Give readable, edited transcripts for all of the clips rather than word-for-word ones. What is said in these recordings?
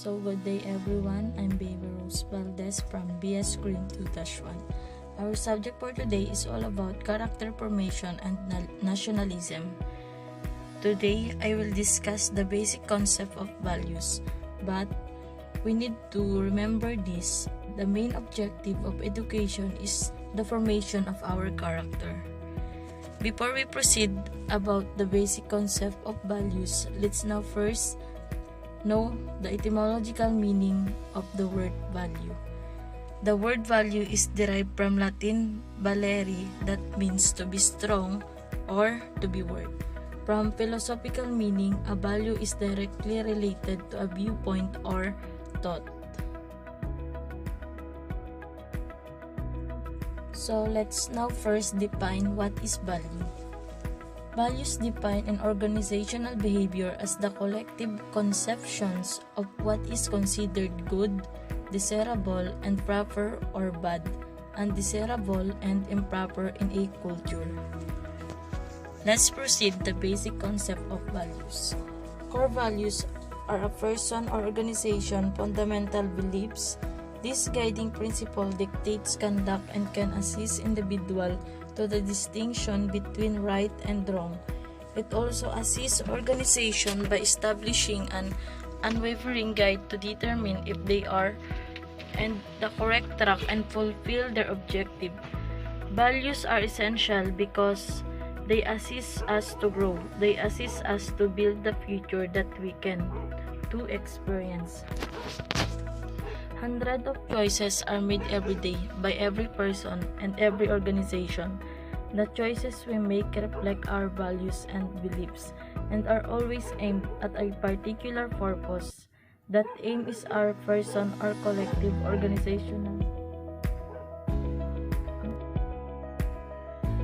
So good day everyone, I'm Baby Rose Valdez from BS Green 2-1. Our subject for today is all about character formation and nationalism. Today, I will discuss the basic concept of values, but we need to remember this. The main objective of education is the formation of our character. Before we proceed about the basic concept of values, let's now first know the etymological meaning of the word value. The word value is derived from Latin valeri, that means to be strong or to be worth. From philosophical meaning, a value is directly related to a viewpoint or thought. So let's now first define what is value. Values define an organizational behavior as the collective conceptions of what is considered good, desirable, and proper, or bad, undesirable, and improper in a culture. Let's proceed the basic concept of values. Core values are a person or organization fundamental beliefs. This guiding principle dictates conduct and can assist individual to the distinction between right and wrong. It also assists organization by establishing an unwavering guide to determine if they are on the correct track and fulfill their objective. Values are essential because they assist us to grow. They assist us to build the future that we can to experience. Hundreds of choices are made every day by every person and every organization. The choices we make reflect our values and beliefs and are always aimed at a particular purpose. That aim is our person or collective organizational.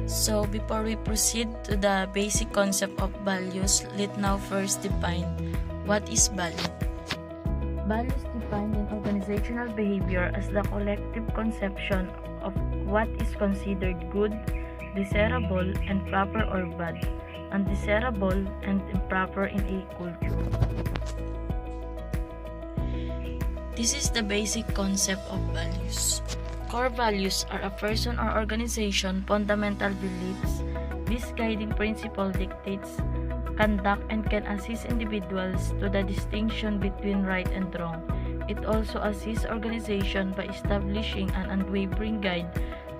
So before we proceed to the basic concept of values, let's now first define what is value. Values define an organizational behavior as the collective conception of what is considered good, desirable, and proper, or bad, undesirable, and improper in a culture. This is the basic concept of values. Core values are a person or organization fundamental beliefs. This guiding principle dictates conduct and can assist individuals to the distinction between right and wrong. It also assists organization by establishing an unwavering guide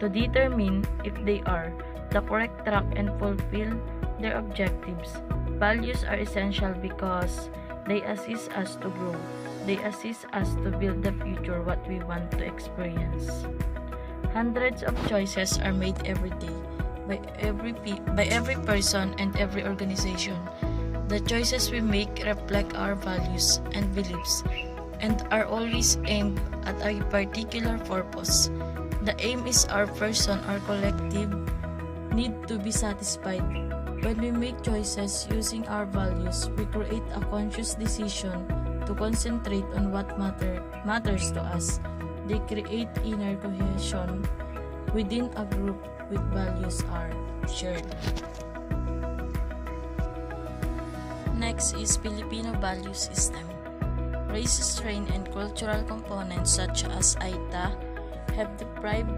to determine if they are the correct track and fulfill their objectives. Values are essential because they assist us to grow. They assist us to build the future what we want to experience. Hundreds of choices are made every day by every person and every organization. The choices we make reflect our values and beliefs and are always aimed at a particular purpose. The aim is our person or collective need to be satisfied. When we make choices using our values, we create a conscious decision to concentrate on what matters to us. They create inner cohesion within a group with values are shared. Next is Filipino value system. Race, strain, and cultural components such as Aita have deprived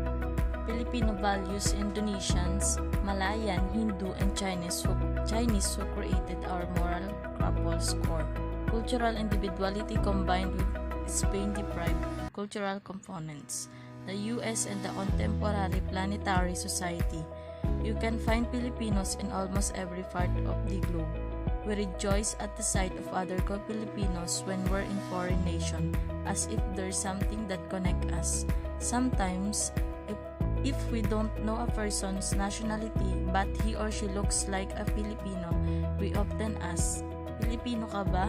Filipino values Indonesians, Malayan, Hindu, and Chinese who created our moral couples core. Cultural individuality combined with Spain deprived cultural components. The US and the contemporary planetary society. You can find Filipinos in almost every part of the globe. We rejoice at the sight of other co-Filipinos when we're in foreign nation, as if there's something that connects us. Sometimes, if we don't know a person's nationality but he or she looks like a Filipino, we often ask, "Filipino ka ba?"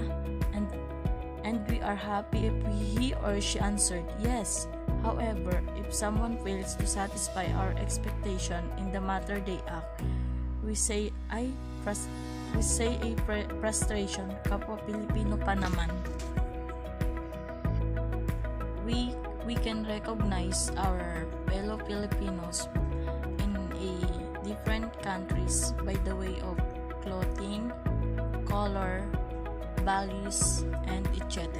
And we are happy if he or she answered, "Yes." However, if someone fails to satisfy our expectation in the matter they act, we say a frustration, kapwa Pilipino pa naman. We can recognize our fellow Filipinos in different countries by the way of clothing, color, values, and etc.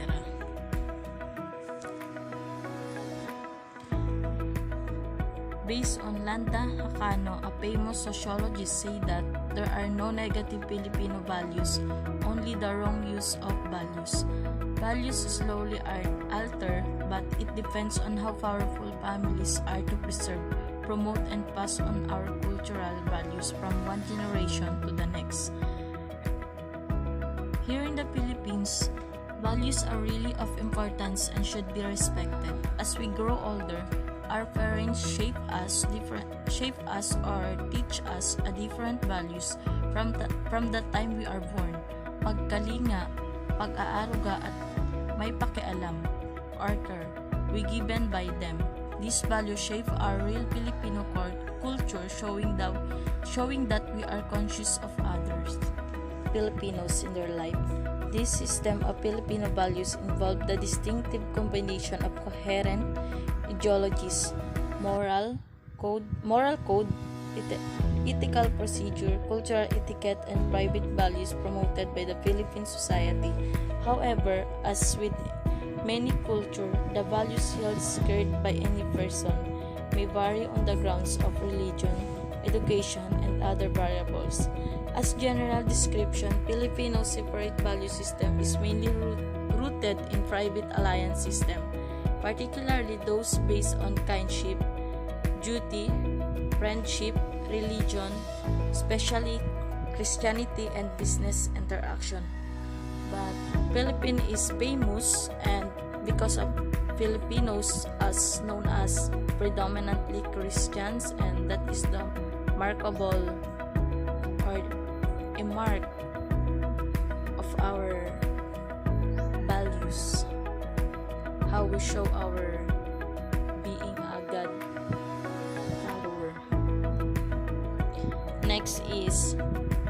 Based on Landa Hakano, a famous sociologist, say that there are no negative Filipino values, only the wrong use of values. Values slowly are altered, but it depends on how powerful families are to preserve, promote, and pass on our cultural values from one generation to the next. Here in the Philippines, values are really of importance and should be respected. As we grow older, our parents shape us or teach us a different values from the time we are born. Pagkalinga, pag-aaruga at may pakialam, order, we given by them. These values shape our real Filipino culture, showing that we are conscious of others, Filipinos in their life. This system of Filipino values involve the distinctive combination of coherent ideologies, moral code, ethical procedure, cultural etiquette, and private values promoted by the Philippine society. However, as with many cultures, the values held sacred by any person may vary on the grounds of religion, education, and other variables. As general description, Filipino separate value system is mainly rooted in private alliance system, particularly those based on kinship, duty, friendship, religion, especially Christianity, and business interaction. But Philippines is famous and because of Filipinos as known as predominantly Christians, and that is the markable or a mark of our values, how we show our being a God follower. Next is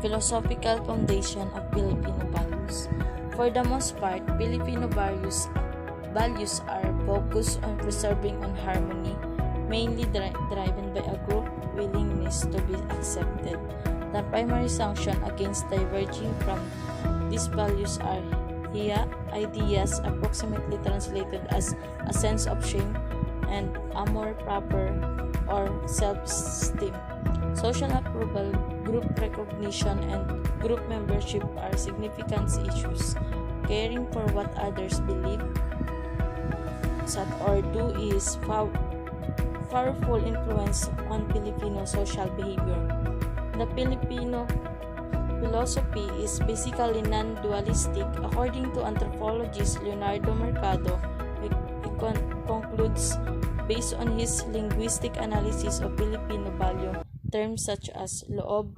philosophical foundation of Filipino values. For the most part, Filipino values are focused on preserving on harmony, mainly driven by a group willingness to be accepted. The primary sanction against diverging from these values are ideas approximately translated as a sense of shame and amour propre or self-esteem. Social approval, group recognition, and group membership are significant issues. Caring for what others believe, said or do is powerful influence on Filipino social behavior. The Filipino philosophy is basically non-dualistic. According to anthropologist Leonardo Mercado, he concludes, based on his linguistic analysis of Filipino value, terms such as loob,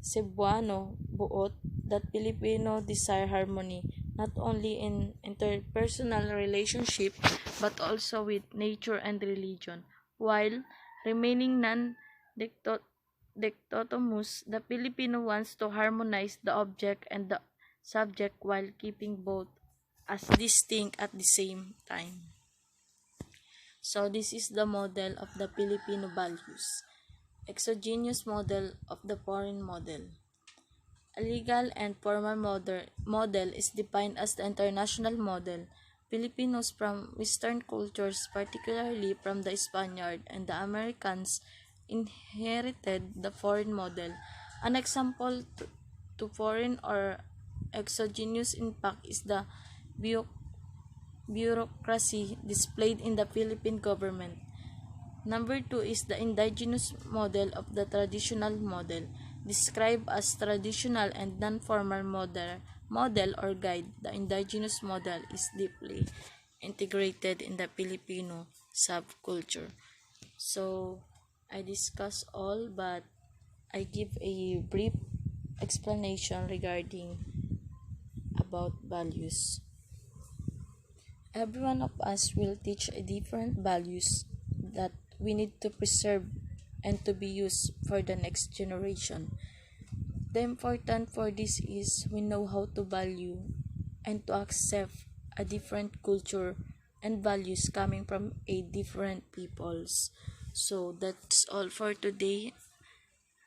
Cebuano, buot, that Filipino desire harmony, not only in interpersonal relationship but also with nature and religion. While remaining non-dichotomous, the Filipino wants to harmonize the object and the subject while keeping both as distinct at the same time. So this is the model of the Filipino values. Exogenous model of the foreign model. A legal and formal model is defined as the international model. Filipinos from Western cultures, particularly from the Spaniard and the Americans, inherited the foreign model. An example to foreign or exogenous impact is the bureaucracy displayed in the Philippine government. Number 2 is the indigenous model of the traditional model. Described as traditional and non-formal model or guide, the indigenous model is deeply integrated in the Filipino subculture. So, I discuss all, but I give a brief explanation regarding about values. Every one of us will teach a different values that we need to preserve and to be used for the next generation. The important for this is we know how to value and to accept a different culture and values coming from a different peoples. So that's all for today.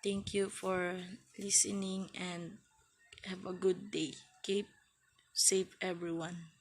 Thank you for listening and have a good day. Keep safe everyone.